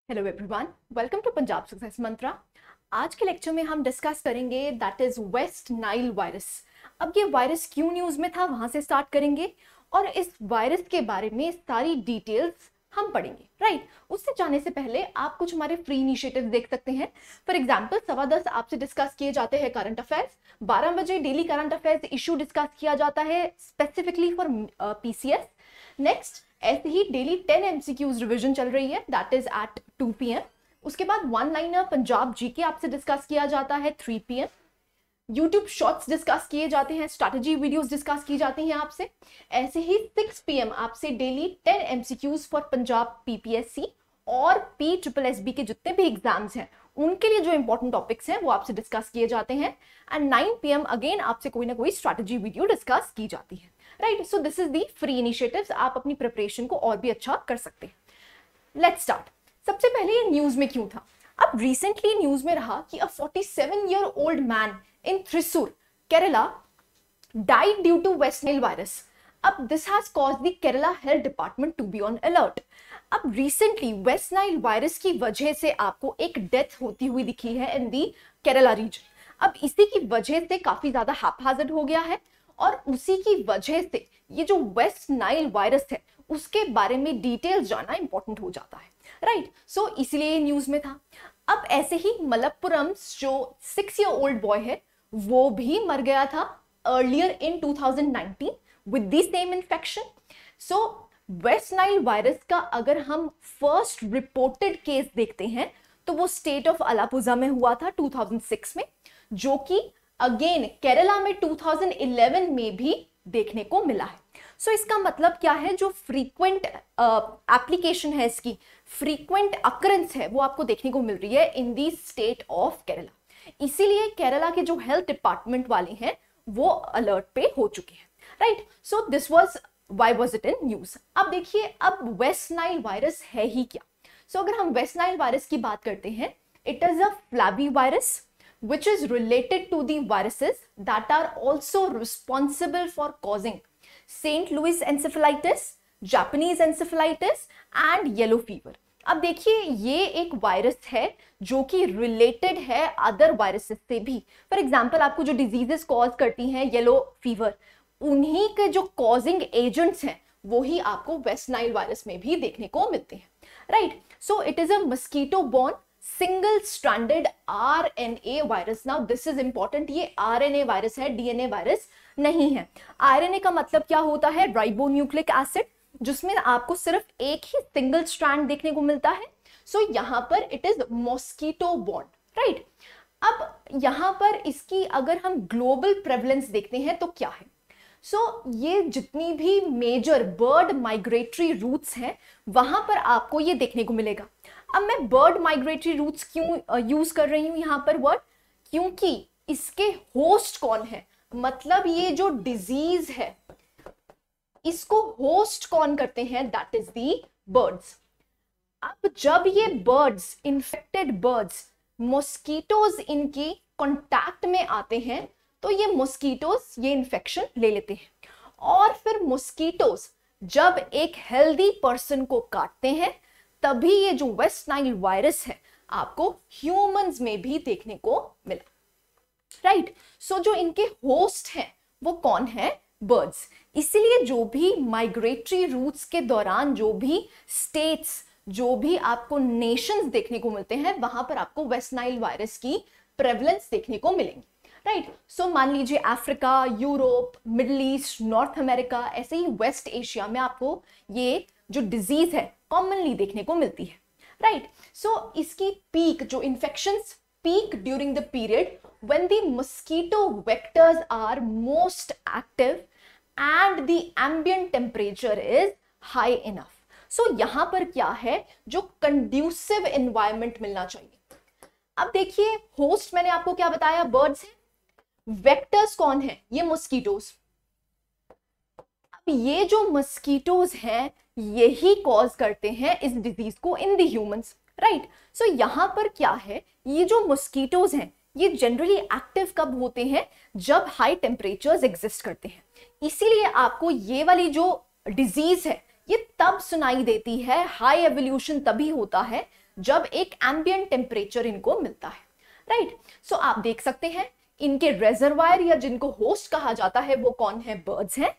Hello everyone, welcome to Punjab success mantra. आज के lecture में हम डिस्कस करेंगे that is West Nile virus. अब ये वायरस क्यों न्यूज़ में था वहां से स्टार्ट करेंगे और इस वायरस के बारे में सारी डिटेल्स हम पढ़ेंगे। राइट, उससे जाने से पहले आप कुछ हमारे फ्री इनिशिएटिव देख सकते हैं। फॉर एग्जाम्पल 10:15 आपसे डिस्कस किए जाते हैं करंट अफेयर्स, 12 बजे daily current affairs issue discuss किया जाता है स्पेसिफिकली फॉर पीसीएस। नेक्स्ट ऐसे ही डेली 10 एमसीक्यूज रिवीजन चल रही है, दैट इज एट 2 PM। उसके बाद वन लाइनर पंजाब जीके आपसे डिस्कस किया जाता है 3 PM। यूट्यूब शॉर्ट्स डिस्कस किए जाते हैं, स्ट्रैटेजी वीडियोस डिस्कस की जाती हैं आपसे। ऐसे ही 6 PM आपसे daily 10 MCQs for Punjab PPSC और PSSB के जितने भी एग्जाम्स हैं उनके लिए जो इंपॉर्टेंट टॉपिक्स हैं वो आपसे डिस्कस किए जाते हैं। एंड 9 PM अगेन आपसे कोई ना कोई स्ट्रैटेजी वीडियो डिस्कस की जाती है। Right, so this is the free initiatives, आप अपनी प्रिपरेशन को और भी अच्छा कर सकते हैं। Let's start. सबसे पहले ये न्यूज में क्यों था? अब रिसेंटली न्यूज में रहा कि अ 47-year-old man in Thrissur Kerala died due to West Nile virus. अब this has caused the Kerala Health Department to be on alert. अब recently West Nile virus की वजह से आपको एक डेथ होती हुई दिखी है इन दी केरला रीजन। अब इसी की वजह से काफी ज्यादा हैप्पैजार्ड हो गया है और उसी की वजह से ये जो वेस्ट नाइल वायरस है उसके बारे में डिटेल्स जानना इंपॉर्टेंट हो जाता है। राइट, सो इसलिए ये न्यूज में था। अब ऐसे ही मलप्पुरम जो 6-year-old बॉय है वो भी मर गया था earlier in 2019 with the same infection. So waste Nile virus का अगर हम फर्स्ट रिपोर्टेड केस देखते हैं तो वो स्टेट ऑफ अलापुजा में हुआ था 2006 में, जो कि अगेन केरला में 2011 में भी देखने को मिला है। सो इसका मतलब क्या है, जो फ्रीक्वेंट एप्लीकेशन है, इसकी फ्रीक्वेंट अकरेंस है वो आपको देखने को मिल रही है इन दी स्टेट ऑफ केरला। इसीलिए केरला के जो हेल्थ डिपार्टमेंट वाले हैं वो अलर्ट पे हो चुके हैं। Right, so this was why was it in news. अब देखिए, अब वेस्ट नाइल वायरस है ही क्या? सो अगर हम वेस्ट नाइल वायरस की बात करते हैं, it is a flavivirus which is related to the viruses that are also responsible for causing St. Louis encephalitis, Japanese encephalitis and yellow fever. अब देखिए, ये एक वायरस है जो कि रिलेटेड है अदर वायरसेस से भी। फॉर एग्जाम्पल आपको जो डिजीजेस कॉज करती हैं येलो फीवर, उन्हीं के जो कॉजिंग एजेंट्स हैं वही आपको वेस्ट नाइल वायरस में भी देखने को मिलते हैं। Right, so it is a mosquito born single stranded RNA virus. Now this is important, ये RNA वायरस है, DNA वायरस नहीं है। RNA का मतलब क्या होता है? राइबोन्यूक्लिक एसिड, जिसमें आपको सिर्फ एक ही सिंगल स्ट्रैंड देखने को मिलता है। सो यहां पर it is mosquito borne. Right, अब यहां पर इसकी अगर हम ग्लोबल प्रेवलेंस देखते हैं तो क्या है? ये जितनी भी मेजर बर्ड माइग्रेटरी रूट्स हैं वहां पर आपको ये देखने को मिलेगा। अब मैं बर्ड माइग्रेटरी रूट्स क्यों यूज कर रही हूं यहां पर वर्ड? क्योंकि इसके होस्ट कौन है, मतलब ये जो डिजीज है इसको होस्ट कौन करते हैं? That is the birds. अब जब ये बर्ड्स, इन्फेक्टेड बर्ड्स, मॉस्किटोज इनकी कांटेक्ट में आते हैं तो ये मॉस्किटोज ये इन्फेक्शन ले लेते हैं और फिर मॉस्किटोज जब एक हेल्दी पर्सन को काटते हैं तभी ये जो वेस्ट नाइल वायरस है आपको ह्यूमंस में भी देखने को मिला। राइट, सो जो इनके होस्ट हैं वो कौन है? बर्ड्स। इसलिए जो भी माइग्रेटरी रूट्स के दौरान जो भी स्टेट्स, जो भी आपको नेशंस देखने को मिलते हैं वहां पर आपको वेस्ट नाइल वायरस की प्रेवलेंस देखने को मिलेंगी। राइट, सो मान लीजिए Africa, Europe, middle east, north America, ऐसे ही वेस्ट एशिया में आपको ये जो डिजीज है कॉमनली देखने को मिलती है। राइट, सो इसकी पीक, जो infections peak during the period when the mosquito vectors are most active and the ambient temperature is high enough. So यहां पर क्या है, जो कंड्यूसिव एनवायरनमेंट मिलना चाहिए। अब देखिए, होस्ट मैंने आपको क्या बताया? बर्ड्स है। वेक्टर्स कौन है? ये मस्कीटोज। अब ये जो मस्कीटोज हैं यही कॉज करते हैं इस डिजीज को इन द ह्यूमंस। राइट, सो यहां पर क्या है, ये जो मस्कीटोज हैं ये जनरली एक्टिव कब होते हैं? जब हाई टेम्परेचर्स एग्जिस्ट करते हैं। इसीलिए आपको ये वाली जो डिजीज है ये तब सुनाई देती है, हाई एवोल्यूशन तभी होता है जब एक एम्बिएंट टेम्परेचर इनको मिलता है, राइट। सो आप देख सकते हैं इनके रेजर्वायर या जिनको होस्ट कहा जाता है वो कौन है, बर्ड्स हैं।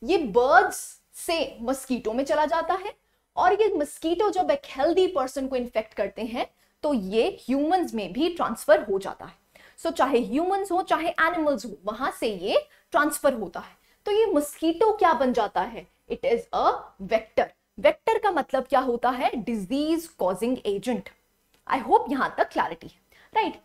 ये बर्ड्स से मस्कीटो में चला जाता है और ये मस्कीटो जब एक हेल्दी पर्सन को इन्फेक्ट करते हैं तो ये ह्यूमंस में भी ट्रांसफर हो जाता है। सो चाहे ह्यूमंस हो चाहे एनिमल्स हो, वहां से ये ट्रांसफर होता है। तो ये मस्कीटो क्या बन जाता है, it is a vector. Vector का मतलब क्या होता है, disease causing agent. I hope यहां तक क्लैरिटी है, राइट।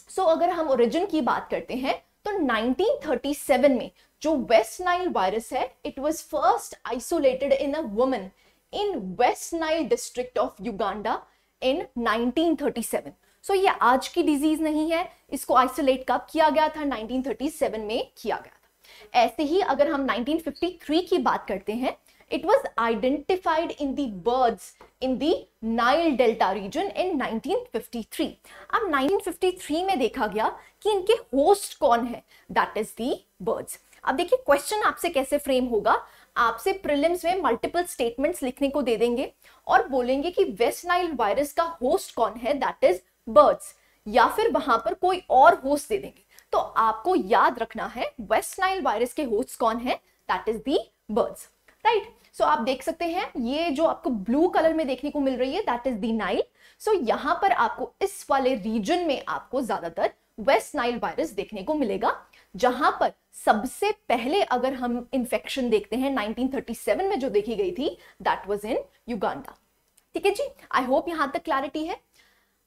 सो अगर हम ओरिजिन की बात करते हैं तो 1937 में जो वेस्ट नाइल वायरस है, it was first isolated in a woman in West Nile district of Uganda in 1937। So ये आज की डिजीज नहीं है, इसको आइसोलेट कब किया गया था, 1937 में किया गया था। ऐसे ही अगर हम 1953 की बात करते हैं, it was identified in the birds in the Nile Delta region in 1953। अब 1953 में देखा गया कि इनके होस्ट कौन है, that is the birds। अब देखिए क्वेश्चन आपसे कैसे फ्रेम होगा, आपसे प्रीलिम्स में मल्टीपल स्टेटमेंट्स लिखने को दे देंगे और बोलेंगे कि वेस्ट नाइल वायरस का होस्ट कौन है, that is birds, या फिर वहां पर कोई और होस्ट दे देंगे। तो आपको याद रखना है वेस्ट नाइल वायरस के होस्ट कौन है, that is the birds, right. So आप देख सकते हैं ये जो आपको ब्लू कलर में देखने को मिल रही है, दैट इज द नाइल। सो यहां पर आपको इस वाले रीजन में आपको ज्यादातर वेस्ट नाइल वायरस देखने को मिलेगा, जहां पर सबसे पहले अगर हम इंफेक्शन देखते हैं 1937 में जो देखी गई थी, दैट वाज इन युगांडा। ठीक है जी, आई होप यहां तक क्लैरिटी है।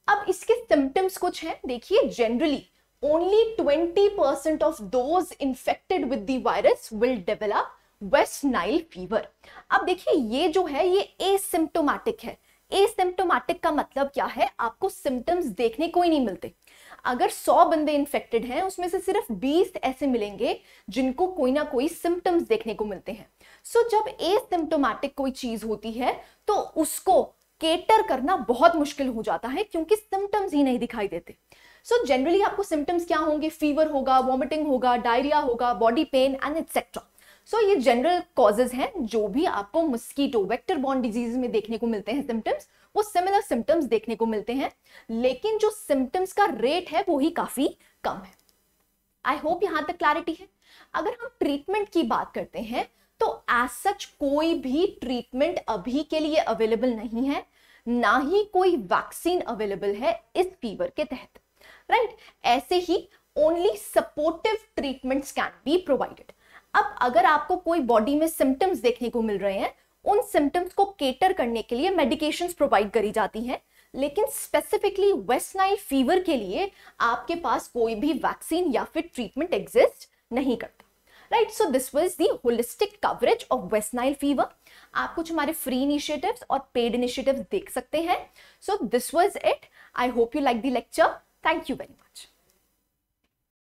अब इसके सिम्टम्स कुछ हैं, देखिए generally only 20% of those infected with the virus will develop West Nile fever. अब देखिए ये जो है ये एसिम्प्टोमेटिक है। एसिम्प्टोमेटिक का मतलब क्या है, आपको सिम्टम्स देखने को ही नहीं मिलते। अगर 100 बंदे इन्फेक्टेड हैं उसमें से सिर्फ 20 ऐसे मिलेंगे जिनको कोई ना कोई सिम्टम्स देखने को मिलते हैं। सो जब एसिम्प्टोमेटिक कोई चीज होती है तो उसको केटर करना बहुत मुश्किल हो जाता है क्योंकि सिम्टम्स ही नहीं दिखाई देते। सो जनरली आपको सिम्टम्स क्या होंगे, फीवर होगा, वॉमिटिंग होगा, डायरिया होगा, बॉडी पेन एंड एक्सेट्रा। सो ये जनरल कॉजेज हैं जो भी आपको मस्कीटो वेक्टर बॉर्न डिजीज में देखने को मिलते हैं सिम्टम्स, वो सिमिलर सिम्टम्स देखने को मिलते हैं, लेकिन जो सिम्टम्स का रेट है वो ही काफी कम है। आई होप यहां तक क्लैरिटी है। अगर हम ट्रीटमेंट की बात करते हैं तो एज सच कोई भी ट्रीटमेंट अभी के लिए अवेलेबल नहीं है, ना ही कोई वैक्सीन अवेलेबल है इस फीवर के तहत, राइट। ऐसे ही only supportive treatments can be provided. अब अगर आपको कोई बॉडी में सिम्टम्स देखने को मिल रहे हैं, उन सिम्टम्स को केटर करने के लिए मेडिकेशंस प्रोवाइड करी जाती हैं, लेकिन स्पेसिफिकली वेस्ट नाइल फीवर के लिए आपके पास कोई भी वैक्सीन या फिर ट्रीटमेंट एग्जिस्ट नहीं करता, right. So this was the holistic coverage of West Nile fever. आप कुछ हमारे फ्री इनिशिएटिव्स और पेड इनिशिएटिव्स देख सकते हैं। So this was it. I hope you like the lecture. Thank you very much.